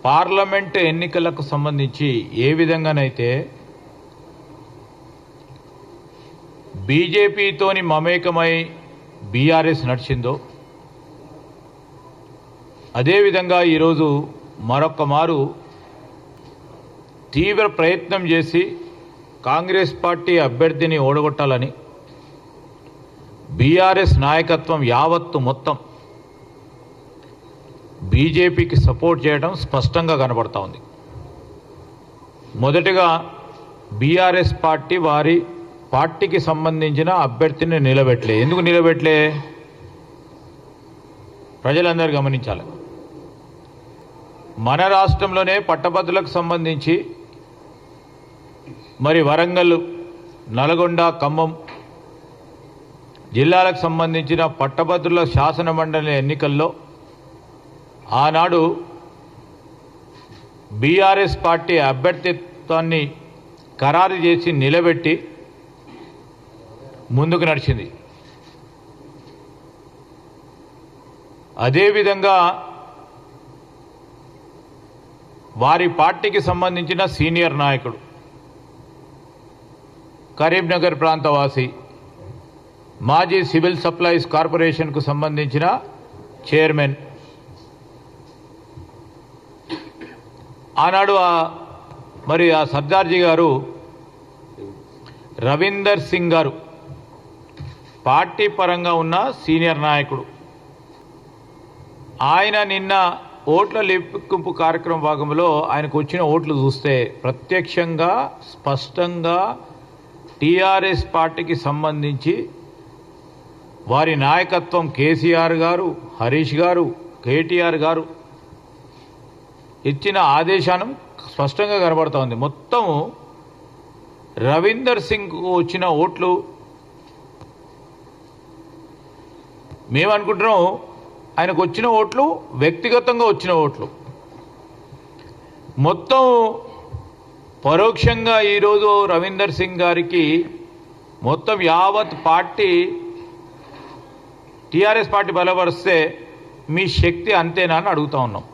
Parliament ఎన్నికలకు సంబంధించి ఏ విధంగానైతే బీజేపీతోని మమేకమై బీఆర్ఎస్ నడిచిందో అదేవిధంగా ఈరోజు మరొక మారు తీవ్ర ప్రయత్నం చేసి కాంగ్రెస్ పార్టీ అభ్యర్థిని ఓడగొట్టాలని బీఆర్ఎస్ నాయకత్వం యావత్తు మొత్తం బీజేపీకి సపోర్ట్ చేయడం స్పష్టంగా కనబడతా ఉంది. మొదటగా బీఆర్ఎస్ పార్టీ వారి పార్టీకి సంబంధించిన అభ్యర్థిని నిలబెట్టలే. ఎందుకు నిలబెట్టలే? ప్రజలందరూ గమనించాలి. మన రాష్ట్రంలోనే పట్టభద్రులకు సంబంధించి మరి వరంగల్, నల్గొండ, ఖమ్మం జిల్లాలకు సంబంధించిన పట్టభద్రుల శాసన మండలి ఎన్నికల్లో ఆనాడు బీఆర్ఎస్ పార్టీ అభ్యర్థిత్వాన్ని ఖరారు చేసి నిలబెట్టి ముందుకు నడిచింది. అదేవిధంగా వారి పార్టీకి సంబంధించిన సీనియర్ నాయకుడు, కరీంనగర్ ప్రాంతవాసి, మాజీ సివిల్ సప్లైస్ కార్పొరేషన్కు సంబంధించిన చైర్మన్, ఆనాడు మరి ఆ సర్దార్జీ గారు రవీందర్ సింగ్ గారు పార్టీ పరంగా ఉన్న సీనియర్ నాయకుడు. ఆయన నిన్న ఓట్ల లెక్కింపు కార్యక్రమం భాగంలో ఆయనకు వచ్చిన ఓట్లు చూస్తే ప్రత్యక్షంగా స్పష్టంగా టీఆర్ఎస్ పార్టీకి సంబంధించి వారి నాయకత్వం కేసీఆర్ గారు, హరీష్ గారు, కేటీఆర్ గారు ఇచ్చిన ఆదేశానం స్పష్టంగా కనబడతా ఉంది. మొత్తం రవీందర్ సింగ్ వచ్చిన ఓట్లు మేమనుకుంటున్నాం ఆయనకు వచ్చిన ఓట్లు వ్యక్తిగతంగా వచ్చిన ఓట్లు మొత్తం పరోక్షంగా ఈరోజు రవీందర్ సింగ్ గారికి మొత్తం యావత్ పార్టీ టీఆర్ఎస్ పార్టీ బలపరిస్తే మీ శక్తి అంతేనా అని అడుగుతా ఉన్నాం.